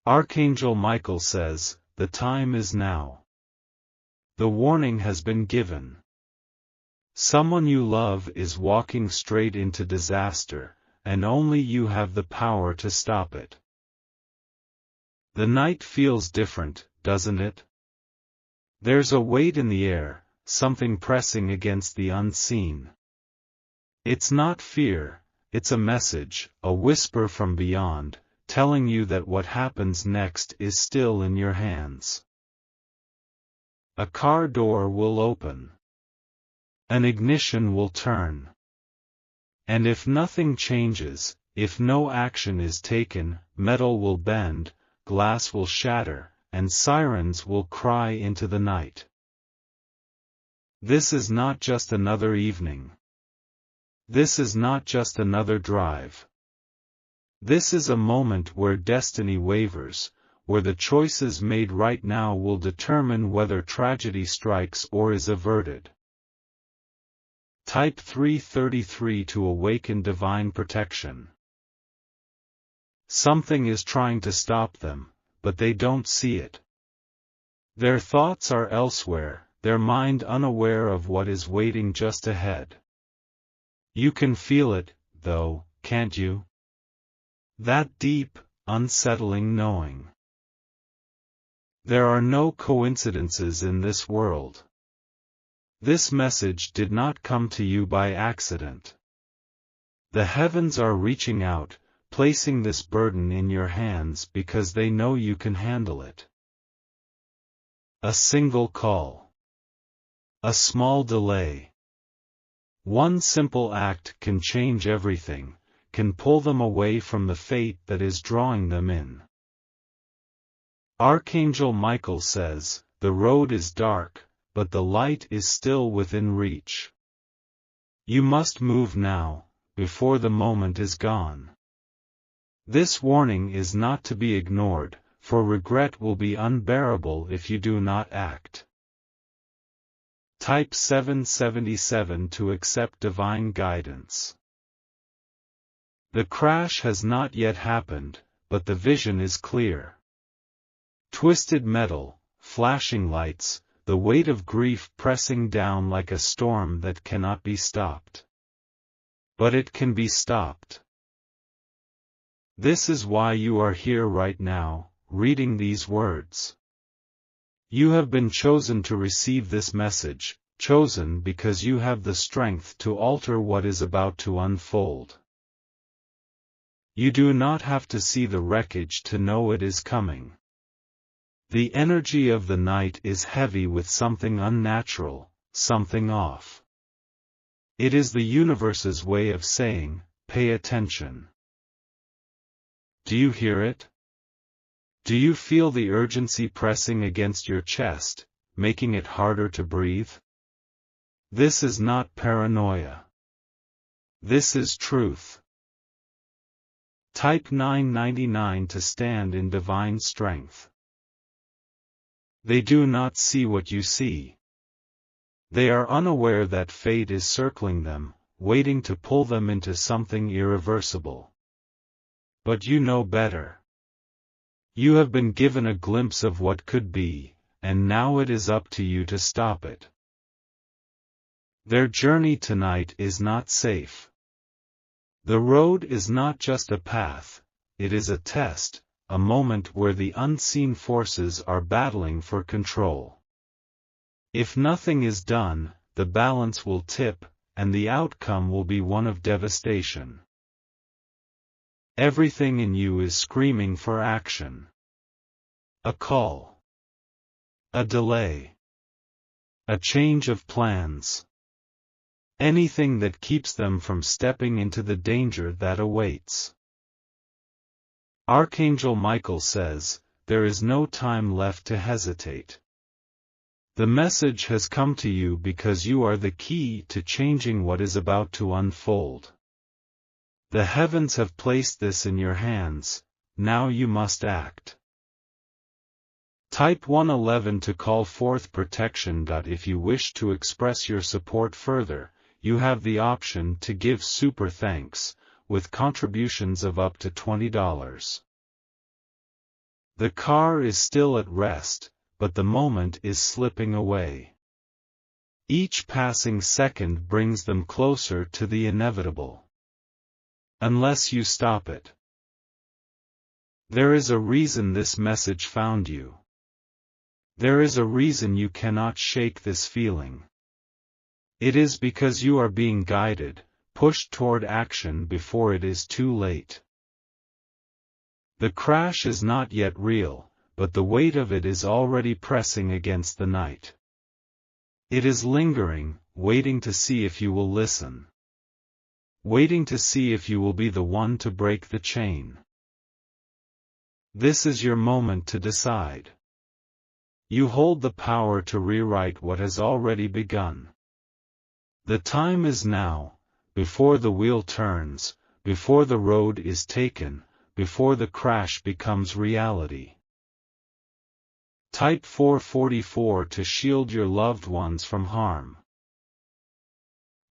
Archangel Michael says, the time is now. The warning has been given. Someone you love is walking straight into disaster, and only you have the power to stop it. The night feels different, doesn't it? There's a weight in the air, something pressing against the unseen. It's not fear, it's a message, a whisper from beyond, telling you that what happens next is still in your hands. A car door will open. An ignition will turn. And if nothing changes, if no action is taken, metal will bend, glass will shatter, and sirens will cry into the night. This is not just another evening. This is not just another drive. This is a moment where destiny wavers, where the choices made right now will determine whether tragedy strikes or is averted. Type 333 to awaken divine protection. Something is trying to stop them, but they don't see it. Their thoughts are elsewhere, their mind unaware of what is waiting just ahead. You can feel it, though, can't you? That deep, unsettling knowing. There are no coincidences in this world. This message did not come to you by accident. The heavens are reaching out, placing this burden in your hands because they know you can handle it. A single call. A small delay. One simple act can change everything, can pull them away from the fate that is drawing them in. Archangel Michael says, the road is dark, but the light is still within reach. You must move now, before the moment is gone. This warning is not to be ignored, for regret will be unbearable if you do not act. Type 777 to accept divine guidance. The crash has not yet happened, but the vision is clear. Twisted metal, flashing lights, the weight of grief pressing down like a storm that cannot be stopped. But it can be stopped. This is why you are here right now, reading these words. You have been chosen to receive this message, chosen because you have the strength to alter what is about to unfold. You do not have to see the wreckage to know it is coming. The energy of the night is heavy with something unnatural, something off. It is the universe's way of saying, pay attention. Do you hear it? Do you feel the urgency pressing against your chest, making it harder to breathe? This is not paranoia. This is truth. Type 999 to stand in divine strength. They do not see what you see. They are unaware that fate is circling them, waiting to pull them into something irreversible. But you know better. You have been given a glimpse of what could be, and now it is up to you to stop it. Their journey tonight is not safe. The road is not just a path, it is a test, a moment where the unseen forces are battling for control. If nothing is done, the balance will tip, and the outcome will be one of devastation. Everything in you is screaming for action. A call. A delay. A change of plans. Anything that keeps them from stepping into the danger that awaits. Archangel Michael says, there is no time left to hesitate. The message has come to you because you are the key to changing what is about to unfold. The heavens have placed this in your hands, now you must act. Type 111 to call forth protection. If you wish to express your support further, you have the option to give super thanks, with contributions of up to $20. The car is still at rest, but the moment is slipping away. Each passing second brings them closer to the inevitable. Unless you stop it. There is a reason this message found you. There is a reason you cannot shake this feeling. It is because you are being guided, pushed toward action before it is too late. The crash is not yet real, but the weight of it is already pressing against the night. It is lingering, waiting to see if you will listen. Waiting to see if you will be the one to break the chain. This is your moment to decide. You hold the power to rewrite what has already begun. The time is now, before the wheel turns, before the road is taken, before the crash becomes reality. Type 444 to shield your loved ones from harm.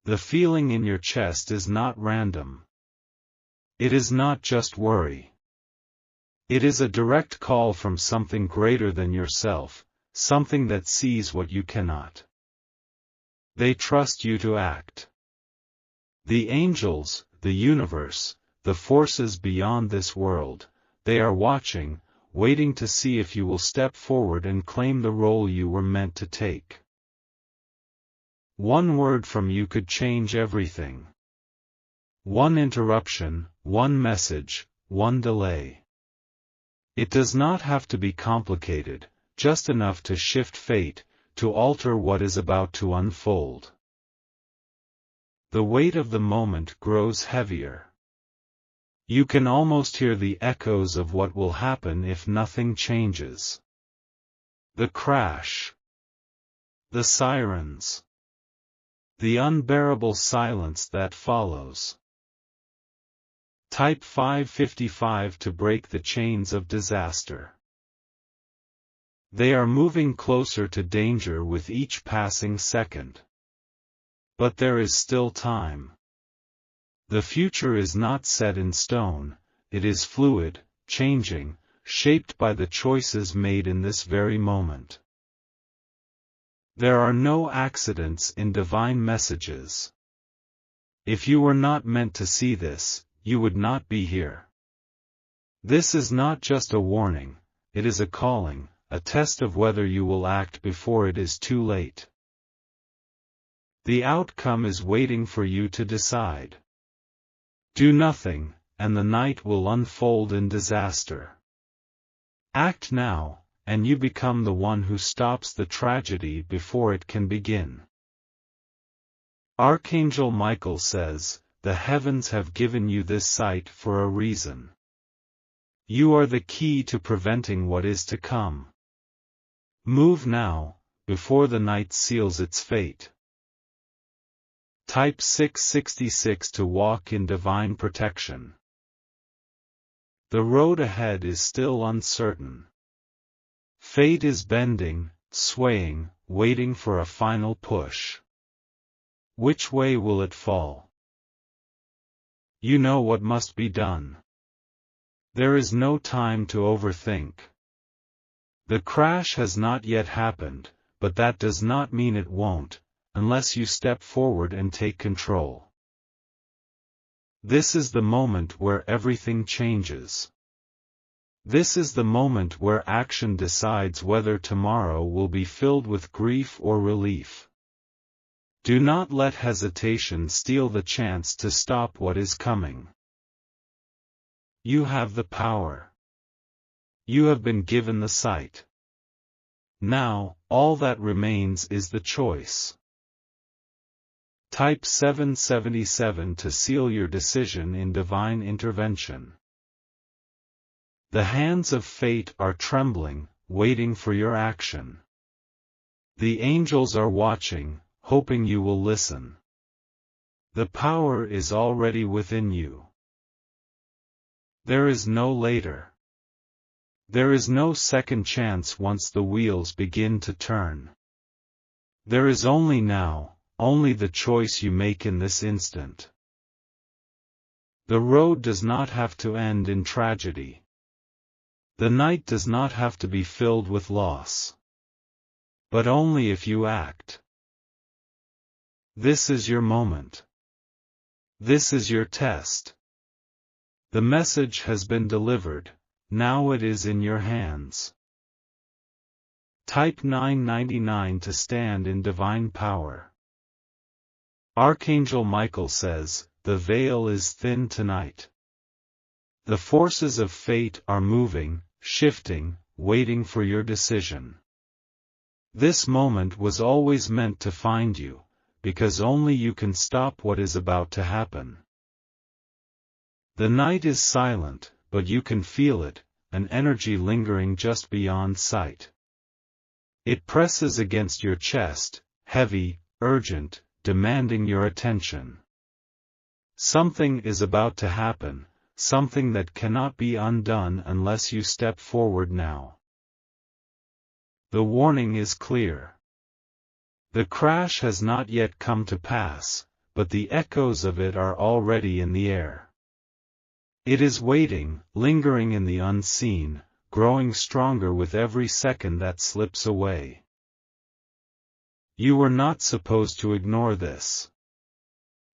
The feeling in your chest is not random. It is not just worry. It is a direct call from something greater than yourself, something that sees what you cannot. They trust you to act. The angels, the universe, the forces beyond this world, they are watching, waiting to see if you will step forward and claim the role you were meant to take. One word from you could change everything. One interruption, one message, one delay. It does not have to be complicated, just enough to shift fate, to alter what is about to unfold. The weight of the moment grows heavier. You can almost hear the echoes of what will happen if nothing changes. The crash. The sirens. The unbearable silence that follows. Type 555 to break the chains of disaster. They are moving closer to danger with each passing second. But there is still time. The future is not set in stone, it is fluid, changing, shaped by the choices made in this very moment. There are no accidents in divine messages. If you were not meant to see this, you would not be here. This is not just a warning, it is a calling, a test of whether you will act before it is too late. The outcome is waiting for you to decide. Do nothing, and the night will unfold in disaster. Act now, and you become the one who stops the tragedy before it can begin. Archangel Michael says, "The heavens have given you this sight for a reason. You are the key to preventing what is to come. Move now, before the night seals its fate." Type 666 to walk in divine protection. The road ahead is still uncertain. Fate is bending, swaying, waiting for a final push. Which way will it fall? You know what must be done. There is no time to overthink. The crash has not yet happened, but that does not mean it won't, unless you step forward and take control. This is the moment where everything changes. This is the moment where action decides whether tomorrow will be filled with grief or relief. Do not let hesitation steal the chance to stop what is coming. You have the power. You have been given the sight. Now, all that remains is the choice. Type 777 to seal your decision in divine intervention. The hands of fate are trembling, waiting for your action. The angels are watching, hoping you will listen. The power is already within you. There is no later. There is no second chance once the wheels begin to turn. There is only now. Only the choice you make in this instant. The road does not have to end in tragedy. The night does not have to be filled with loss. But only if you act. This is your moment. This is your test. The message has been delivered, now it is in your hands. Type 999 to stand in divine power. Archangel Michael says, the veil is thin tonight. The forces of fate are moving, shifting, waiting for your decision. This moment was always meant to find you, because only you can stop what is about to happen. The night is silent, but you can feel it, an energy lingering just beyond sight. It presses against your chest, heavy, urgent, demanding your attention. Something is about to happen, something that cannot be undone unless you step forward now. The warning is clear. The crash has not yet come to pass, but the echoes of it are already in the air. It is waiting, lingering in the unseen, growing stronger with every second that slips away. You were not supposed to ignore this.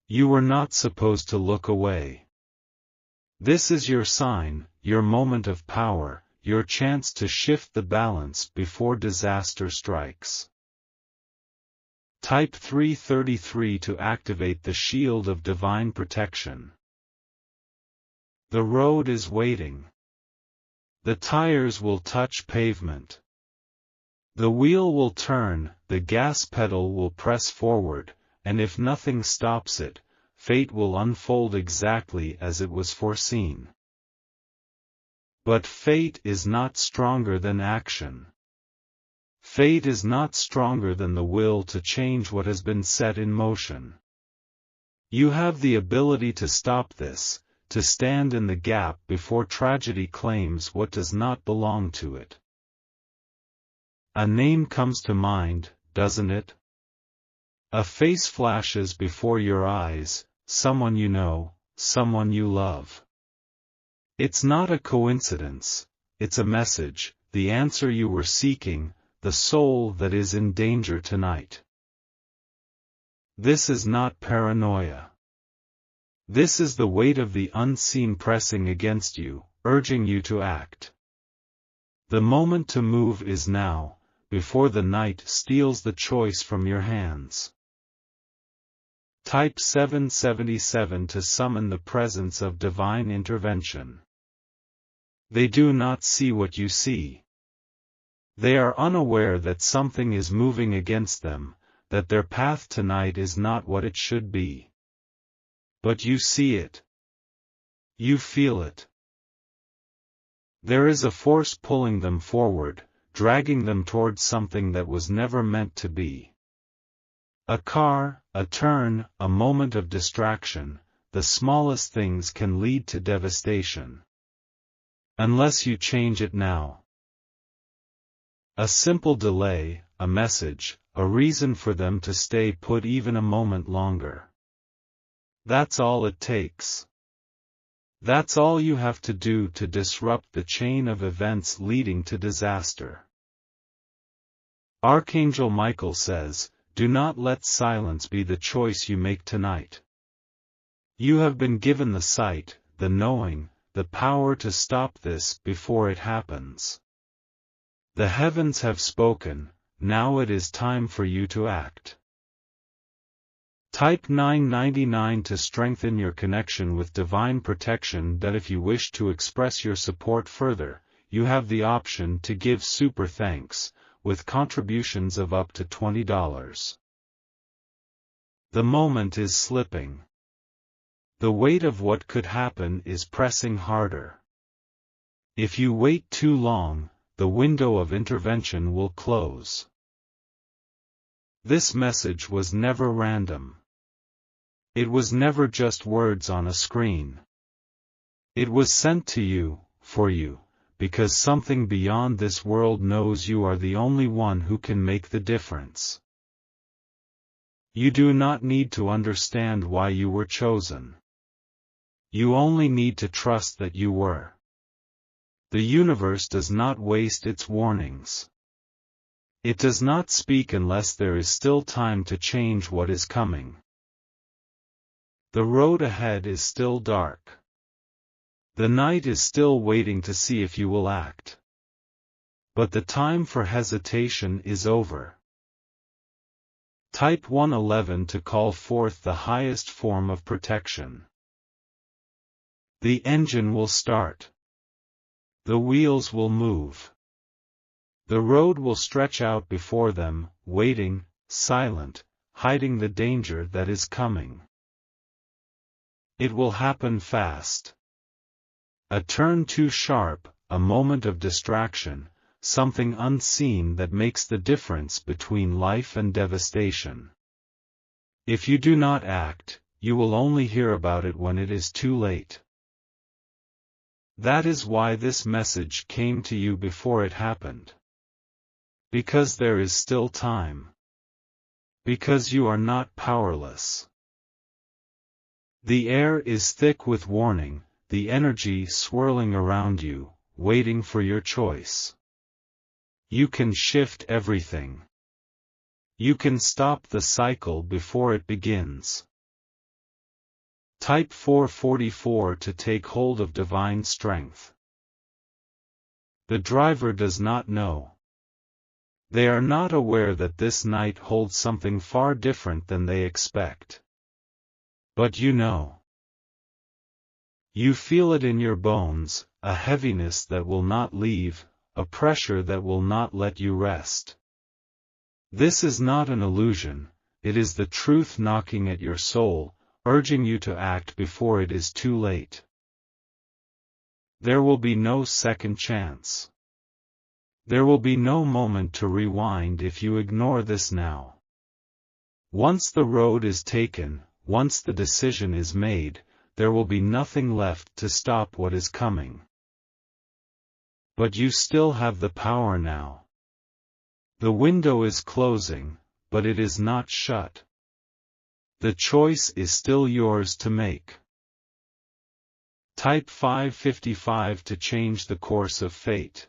You were not supposed to look away. This is your sign, your moment of power, your chance to shift the balance before disaster strikes. Type 333 to activate the shield of divine protection. The road is waiting. The tires will touch pavement. The wheel will turn, the gas pedal will press forward, and if nothing stops it, fate will unfold exactly as it was foreseen. But fate is not stronger than action. Fate is not stronger than the will to change what has been set in motion. You have the ability to stop this, to stand in the gap before tragedy claims what does not belong to it. A name comes to mind, doesn't it? A face flashes before your eyes, someone you know, someone you love. It's not a coincidence, it's a message, the answer you were seeking, the soul that is in danger tonight. This is not paranoia. This is the weight of the unseen pressing against you, urging you to act. The moment to move is now, before the night steals the choice from your hands. Type 777 to summon the presence of divine intervention. They do not see what you see. They are unaware that something is moving against them, that their path tonight is not what it should be. But you see it. You feel it. There is a force pulling them forward, dragging them towards something that was never meant to be. A car, a turn, a moment of distraction, the smallest things can lead to devastation. Unless you change it now. A simple delay, a message, a reason for them to stay put even a moment longer. That's all it takes. That's all you have to do to disrupt the chain of events leading to disaster. Archangel Michael says, do not let silence be the choice you make tonight. You have been given the sight, the knowing, the power to stop this before it happens. The heavens have spoken, now it is time for you to act. Type 999 to strengthen your connection with divine protection. That if you wish to express your support further, you have the option to give super thanks, with contributions of up to $20. The moment is slipping. The weight of what could happen is pressing harder. If you wait too long, the window of intervention will close. This message was never random. It was never just words on a screen. It was sent to you, for you, because something beyond this world knows you are the only one who can make the difference. You do not need to understand why you were chosen. You only need to trust that you were. The universe does not waste its warnings. It does not speak unless there is still time to change what is coming. The road ahead is still dark. The night is still waiting to see if you will act. But the time for hesitation is over. Type 111 to call forth the highest form of protection. The engine will start. The wheels will move. The road will stretch out before them, waiting, silent, hiding the danger that is coming. It will happen fast. A turn too sharp, a moment of distraction, something unseen that makes the difference between life and devastation. If you do not act, you will only hear about it when it is too late. That is why this message came to you before it happened. Because there is still time. Because you are not powerless. The air is thick with warning, the energy swirling around you, waiting for your choice. You can shift everything. You can stop the cycle before it begins. Type 444 to take hold of divine strength. The driver does not know. They are not aware that this night holds something far different than they expect. But you know. You feel it in your bones, a heaviness that will not leave, a pressure that will not let you rest. This is not an illusion, it is the truth knocking at your soul, urging you to act before it is too late. There will be no second chance. There will be no moment to rewind if you ignore this now. Once the road is taken, once the decision is made, there will be nothing left to stop what is coming. But you still have the power now. The window is closing, but it is not shut. The choice is still yours to make. Type 555 to change the course of fate.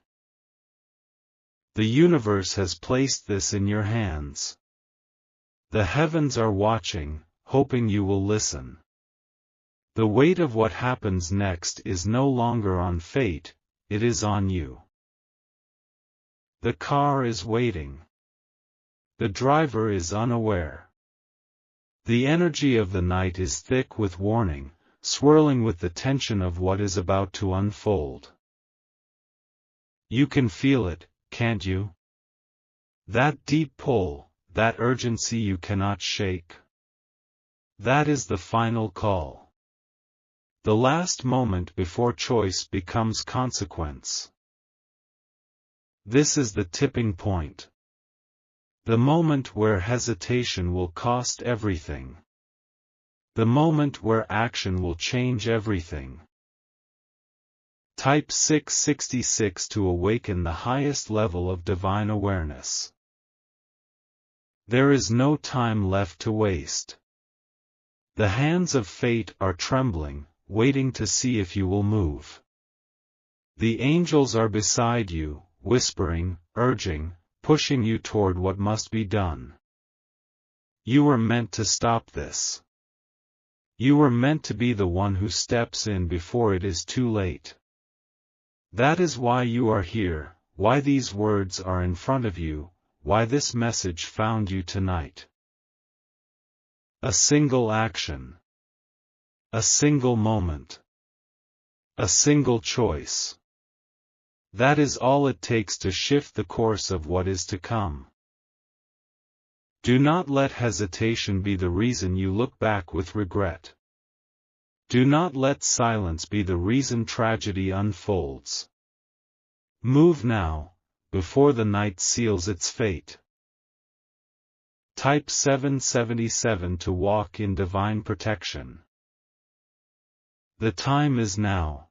The universe has placed this in your hands. The heavens are watching, hoping you will listen. The weight of what happens next is no longer on fate, it is on you. The car is waiting. The driver is unaware. The energy of the night is thick with warning, swirling with the tension of what is about to unfold. You can feel it, can't you? That deep pull, that urgency you cannot shake. That is the final call. The last moment before choice becomes consequence. This is the tipping point. The moment where hesitation will cost everything. The moment where action will change everything. Type 666 to awaken the highest level of divine awareness. There is no time left to waste. The hands of fate are trembling, waiting to see if you will move. The angels are beside you, whispering, urging, pushing you toward what must be done. You were meant to stop this. You were meant to be the one who steps in before it is too late. That is why you are here, why these words are in front of you, why this message found you tonight. A single action. A single moment. A single choice. That is all it takes to shift the course of what is to come. Do not let hesitation be the reason you look back with regret. Do not let silence be the reason tragedy unfolds. Move now, before the night seals its fate. Type 777 to walk in divine protection. The time is now.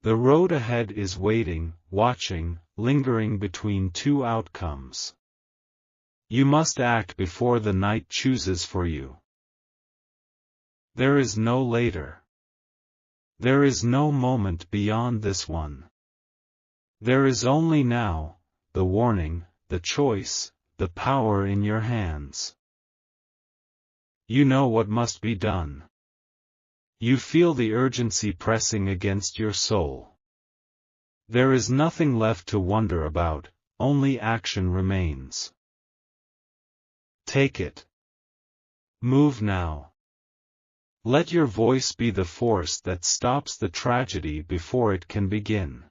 The road ahead is waiting, watching, lingering between two outcomes. You must act before the night chooses for you. There is no later. There is no moment beyond this one. There is only now, the warning, the choice, the power in your hands. You know what must be done. You feel the urgency pressing against your soul. There is nothing left to wonder about, only action remains. Take it. Move now. Let your voice be the force that stops the tragedy before it can begin.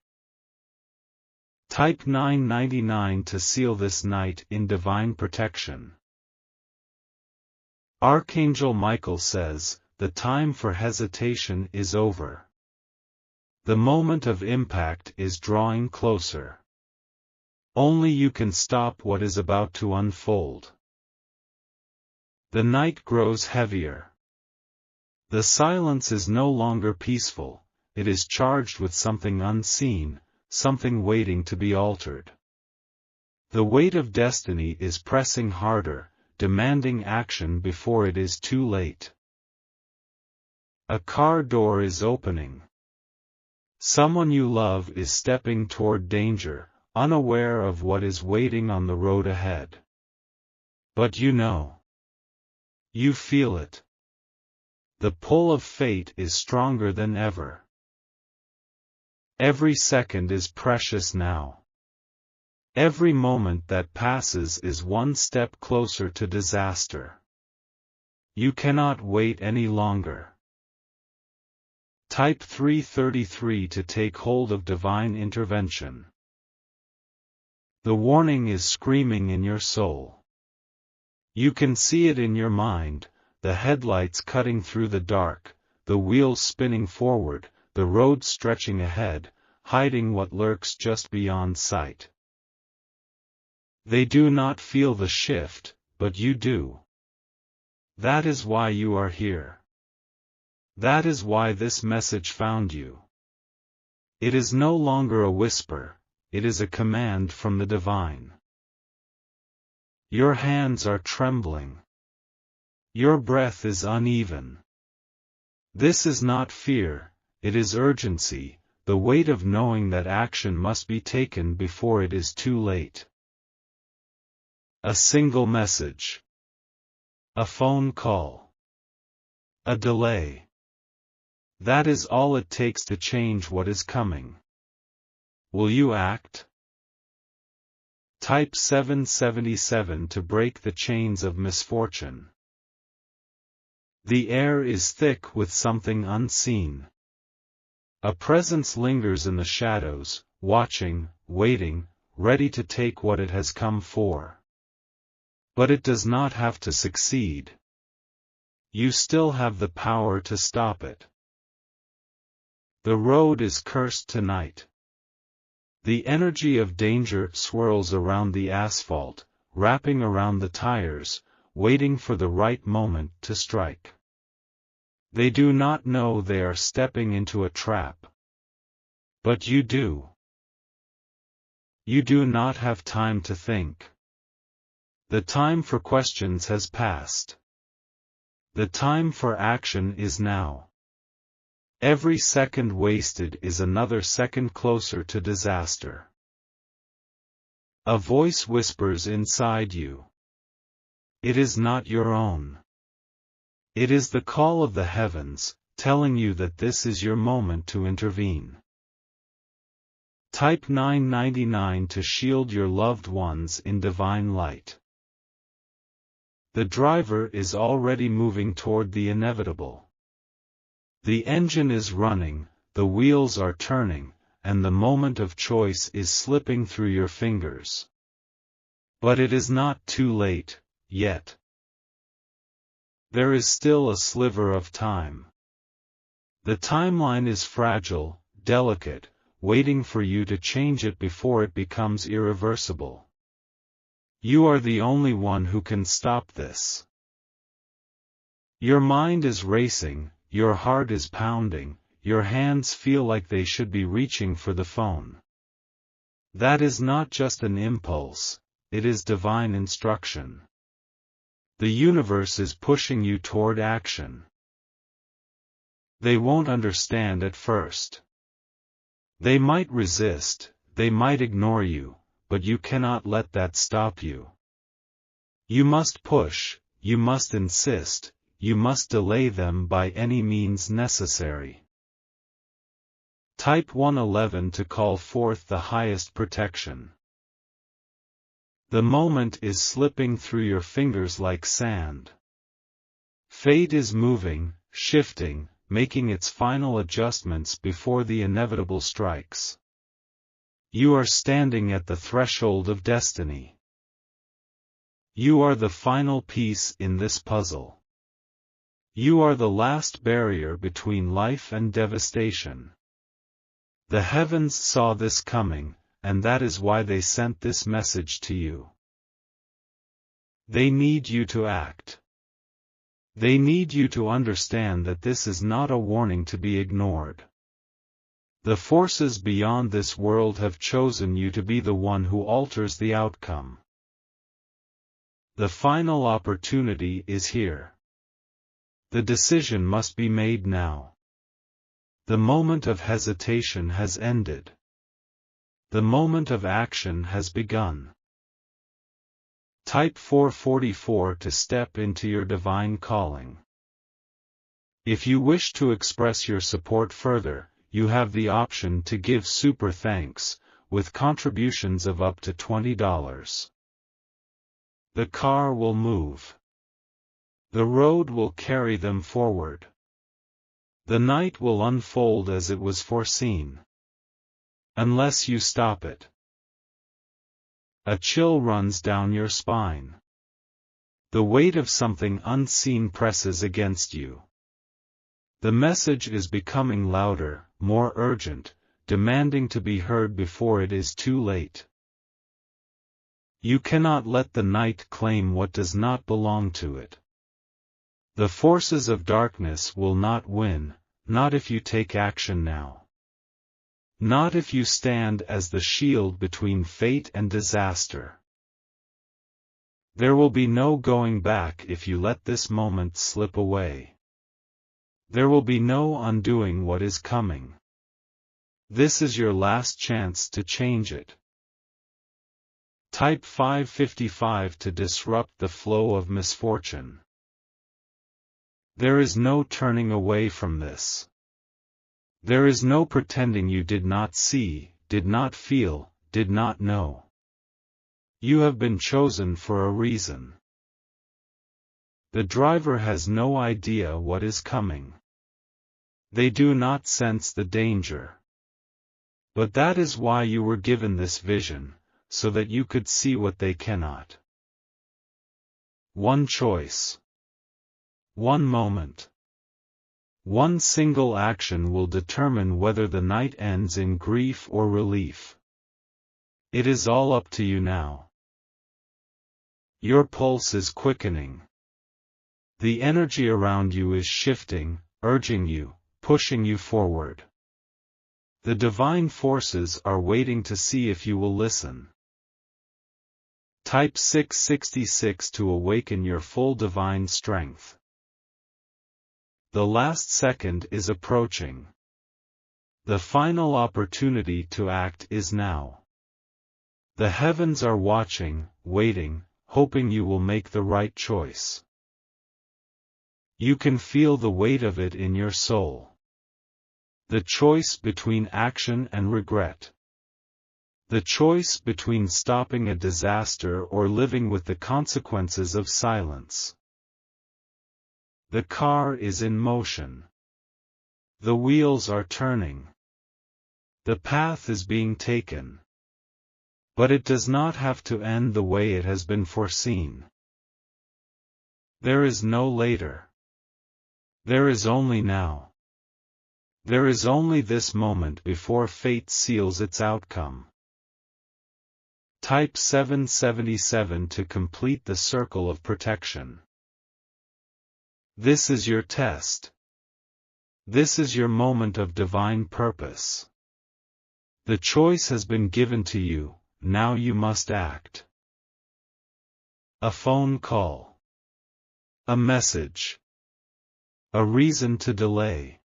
Type 999 to seal this night in divine protection. Archangel Michael says, the time for hesitation is over. The moment of impact is drawing closer. Only you can stop what is about to unfold. The night grows heavier. The silence is no longer peaceful, it is charged with something unseen, something waiting to be altered. The weight of destiny is pressing harder, demanding action before it is too late. A car door is opening. Someone you love is stepping toward danger, unaware of what is waiting on the road ahead. But you know. You feel it. The pull of fate is stronger than ever. Every second is precious now. Every moment that passes is one step closer to disaster. You cannot wait any longer. Type 333 to take hold of divine intervention. The warning is screaming in your soul. You can see it in your mind, the headlights cutting through the dark, the wheels spinning forward, the road stretching ahead, hiding what lurks just beyond sight. They do not feel the shift, but you do. That is why you are here. That is why this message found you. It is no longer a whisper, it is a command from the divine. Your hands are trembling. Your breath is uneven. This is not fear, it is urgency, the weight of knowing that action must be taken before it is too late. A single message. A phone call. A delay. That is all it takes to change what is coming. Will you act? Type 777 to break the chains of misfortune. The air is thick with something unseen. A presence lingers in the shadows, watching, waiting, ready to take what it has come for. But it does not have to succeed. You still have the power to stop it. The road is cursed tonight. The energy of danger swirls around the asphalt, wrapping around the tires, waiting for the right moment to strike. They do not know they are stepping into a trap. But you do. You do not have time to think. The time for questions has passed. The time for action is now. Every second wasted is another second closer to disaster. A voice whispers inside you. It is not your own. It is the call of the heavens, telling you that this is your moment to intervene. Type 999 to shield your loved ones in divine light. The driver is already moving toward the inevitable. The engine is running, the wheels are turning, and the moment of choice is slipping through your fingers. But it is not too late, yet. There is still a sliver of time. The timeline is fragile, delicate, waiting for you to change it before it becomes irreversible. You are the only one who can stop this. Your mind is racing, your heart is pounding, your hands feel like they should be reaching for the phone. That is not just an impulse, it is divine instruction. The universe is pushing you toward action. They won't understand at first. They might resist, they might ignore you, but you cannot let that stop you. You must push, you must insist, you must delay them by any means necessary. Type 111 to call forth the highest protection. The moment is slipping through your fingers like sand. Fate is moving, shifting, making its final adjustments before the inevitable strikes. You are standing at the threshold of destiny. You are the final piece in this puzzle. You are the last barrier between life and devastation. The heavens saw this coming, and that is why they sent this message to you. They need you to act. They need you to understand that this is not a warning to be ignored. The forces beyond this world have chosen you to be the one who alters the outcome. The final opportunity is here. The decision must be made now. The moment of hesitation has ended. The moment of action has begun. Type 444 to step into your divine calling. If you wish to express your support further, you have the option to give super thanks, with contributions of up to $20. The car will move. The road will carry them forward. The night will unfold as it was foreseen. Unless you stop it. A chill runs down your spine. The weight of something unseen presses against you. The message is becoming louder, more urgent, demanding to be heard before it is too late. You cannot let the night claim what does not belong to it. The forces of darkness will not win, not if you take action now. Not if you stand as the shield between fate and disaster. There will be no going back if you let this moment slip away. There will be no undoing what is coming. This is your last chance to change it. Type 555 to disrupt the flow of misfortune. There is no turning away from this. There is no pretending you did not see, did not feel, did not know. You have been chosen for a reason. The driver has no idea what is coming. They do not sense the danger. But that is why you were given this vision, so that you could see what they cannot. One choice. One moment. One single action will determine whether the night ends in grief or relief. It is all up to you now. Your pulse is quickening. The energy around you is shifting, urging you, pushing you forward. The divine forces are waiting to see if you will listen. Type 666 to awaken your full divine strength. The last second is approaching. The final opportunity to act is now. The heavens are watching, waiting, hoping you will make the right choice. You can feel the weight of it in your soul. The choice between action and regret. The choice between stopping a disaster or living with the consequences of silence. The car is in motion. The wheels are turning. The path is being taken. But it does not have to end the way it has been foreseen. There is no later. There is only now. There is only this moment before fate seals its outcome. Type 777 to complete the circle of protection. This is your test. This is your moment of divine purpose. The choice has been given to you, now you must act. A phone call. A message. A reason to delay.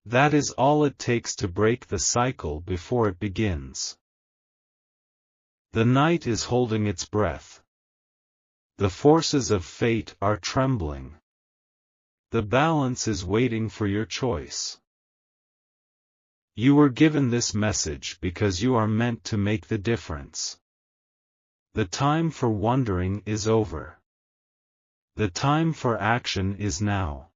That is all it takes to break the cycle before it begins. The night is holding its breath. The forces of fate are trembling. The balance is waiting for your choice. You were given this message because you are meant to make the difference. The time for wondering is over. The time for action is now.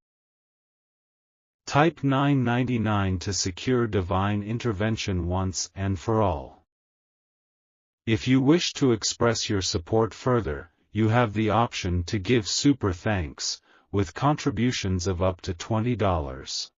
Type 999 to secure divine intervention once and for all. If you wish to express your support further, you have the option to give super thanks, with contributions of up to $20.